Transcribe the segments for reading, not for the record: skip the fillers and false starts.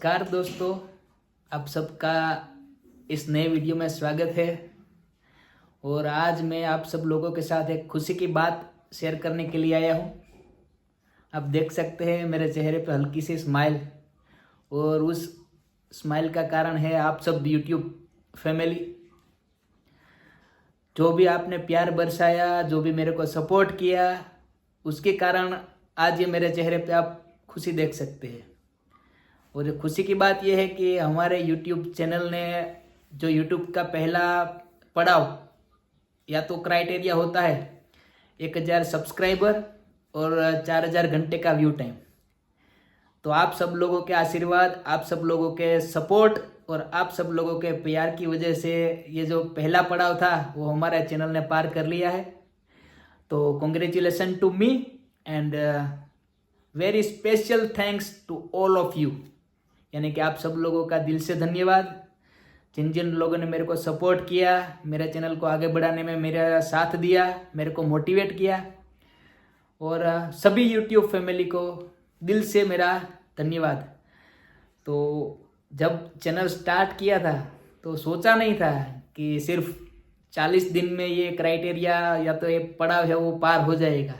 नमस्कार दोस्तों, आप सबका इस नए वीडियो में स्वागत है। और आज मैं आप सब लोगों के साथ एक खुशी की बात शेयर करने के लिए आया हूँ। आप देख सकते हैं मेरे चेहरे पर हल्की सी स्माइल, और उस स्माइल का कारण है आप सब यूट्यूब फैमिली। जो भी आपने प्यार बरसाया, जो भी मेरे को सपोर्ट किया, उसके कारण आज ये मेरे चेहरे पे आप खुशी देख सकते हैं। और खुशी की बात यह है कि हमारे YouTube चैनल ने जो YouTube का पहला पड़ाव या तो क्राइटेरिया होता है 1000 सब्सक्राइबर और 4000 घंटे का व्यू टाइम। तो आप सब लोगों के आशीर्वाद, आप सब लोगों के सपोर्ट और आप सब लोगों के प्यार की वजह से ये जो पहला पड़ाव था वो हमारे चैनल ने पार कर लिया है। तो congratulation to me and very special thanks to all of you. यानी कि आप सब लोगों का दिल से धन्यवाद, जिन जिन लोगों ने मेरे को सपोर्ट किया, मेरे चैनल को आगे बढ़ाने में मेरा साथ दिया, मेरे को मोटिवेट किया। और सभी यूट्यूब फैमिली को दिल से मेरा धन्यवाद। तो जब चैनल स्टार्ट किया था तो सोचा नहीं था कि सिर्फ 40 दिन में ये क्राइटेरिया या तो ये पड़ाव है वो पार हो जाएगा।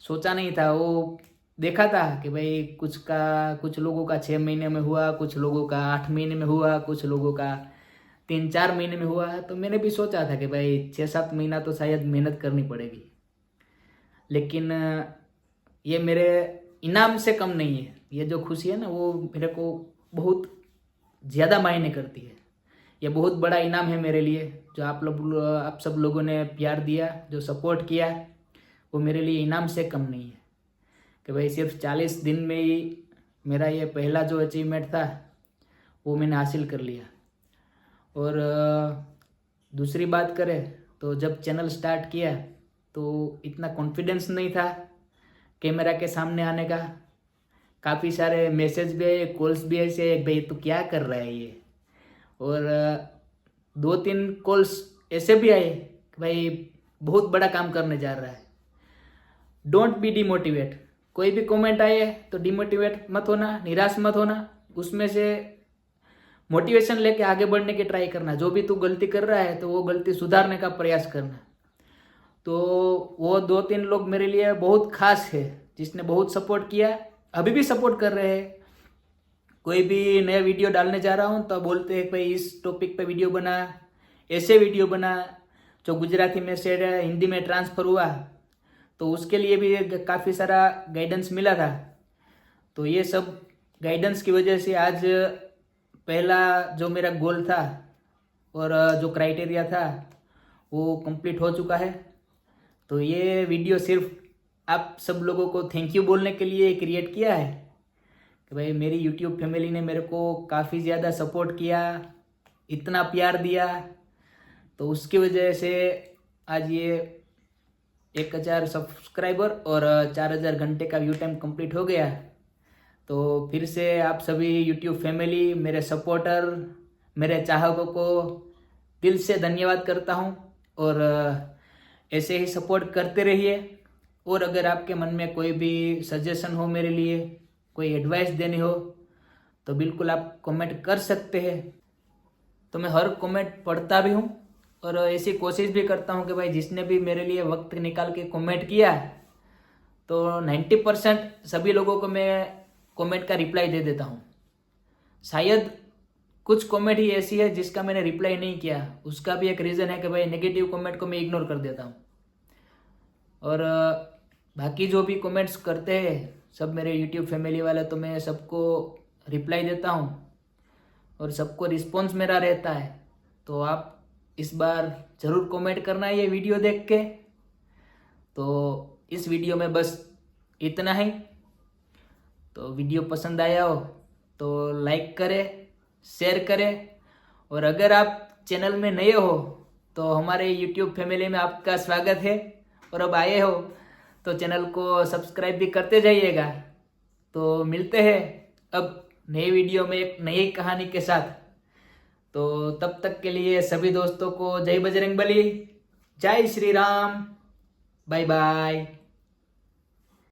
सोचा नहीं था। वो देखा था कि भाई कुछ लोगों का 6 महीने में हुआ, कुछ लोगों का 8 महीने में हुआ, कुछ लोगों का 3-4 महीने में हुआ। तो मैंने भी सोचा था कि भाई 6-7 महीना तो शायद मेहनत करनी पड़ेगी, लेकिन ये मेरे इनाम से कम नहीं है। ये जो खुशी है ना, वो मेरे को बहुत ज़्यादा मायने करती है। ये बहुत बड़ा इनाम है मेरे लिए। जो आप सब लोगों ने प्यार दिया, जो सपोर्ट किया, वो मेरे लिए इनाम से कम नहीं है। कि भाई सिर्फ 40 दिन में ही मेरा ये पहला जो अचीवमेंट था वो मैंने हासिल कर लिया। और दूसरी बात करें तो जब चैनल स्टार्ट किया तो इतना कॉन्फिडेंस नहीं था कैमरा के सामने आने का। काफ़ी सारे मैसेज भी आए, कॉल्स भी ऐसे, भाई तू क्या कर रहा है ये। और 2-3 कॉल्स ऐसे भी आए कि भाई बहुत बड़ा काम करने जा रहा है। Don't be demotivate. कोई भी कमेंट आए तो डिमोटिवेट मत होना, निराश मत होना। उसमें से मोटिवेशन लेके आगे बढ़ने की ट्राई करना। जो भी तू गलती कर रहा है तो वो गलती सुधारने का प्रयास करना। तो वो 2-3 लोग मेरे लिए बहुत खास है, जिसने बहुत सपोर्ट किया, अभी भी सपोर्ट कर रहे हैं। कोई भी नया वीडियो डालने जा रहा हूँ तो बोलते हैं भाई इस टॉपिक पे वीडियो बना, ऐसे वीडियो बना। जो गुजराती में से हिंदी में ट्रांसफ़र हुआ तो उसके लिए भी काफ़ी सारा गाइडेंस मिला था। तो ये सब गाइडेंस की वजह से आज पहला जो मेरा गोल था और जो क्राइटेरिया था वो कंप्लीट हो चुका है। तो ये वीडियो सिर्फ आप सब लोगों को थैंक यू बोलने के लिए क्रिएट किया है कि भाई मेरी यूट्यूब फैमिली ने मेरे को काफ़ी ज़्यादा सपोर्ट किया, इतना प्यार दिया। तो उसकी वजह से आज ये 1000 सब्सक्राइबर और 4000 घंटे का व्यू टाइम कंप्लीट हो गया। तो फिर से आप सभी यूट्यूब फैमिली, मेरे सपोर्टर, मेरे चाहकों को दिल से धन्यवाद करता हूँ। और ऐसे ही सपोर्ट करते रहिए। और अगर आपके मन में कोई भी सजेशन हो मेरे लिए, कोई एडवाइस देनी हो, तो बिल्कुल आप कमेंट कर सकते हैं। तो मैं हर कमेंट पढ़ता भी हूँ और ऐसी कोशिश भी करता हूँ कि भाई जिसने भी मेरे लिए वक्त निकाल के कमेंट किया तो 90% सभी लोगों को मैं कमेंट का रिप्लाई दे देता हूँ। शायद कुछ कमेंट ही ऐसी है जिसका मैंने रिप्लाई नहीं किया। उसका भी एक रीज़न है कि भाई नेगेटिव कमेंट को मैं इग्नोर कर देता हूँ। और बाकी जो भी कमेंट्स करते हैं सब मेरे यूट्यूब फैमिली वाले, तो मैं सबको रिप्लाई देता हूँ और सबको रिस्पॉन्स मेरा रहता है। तो आप इस बार ज़रूर कमेंट करना है ये वीडियो देख के। तो इस वीडियो में बस इतना ही। तो वीडियो पसंद आया हो तो लाइक करें, शेयर करें। और अगर आप चैनल में नए हो तो हमारे यूट्यूब फैमिली में आपका स्वागत है। और अब आए हो तो चैनल को सब्सक्राइब भी करते जाइएगा। तो मिलते हैं अब नई वीडियो में एक नई कहानी के साथ। तो तब तक के लिए सभी दोस्तों को जय बजरंगबली, जय श्री राम, बाय बाय।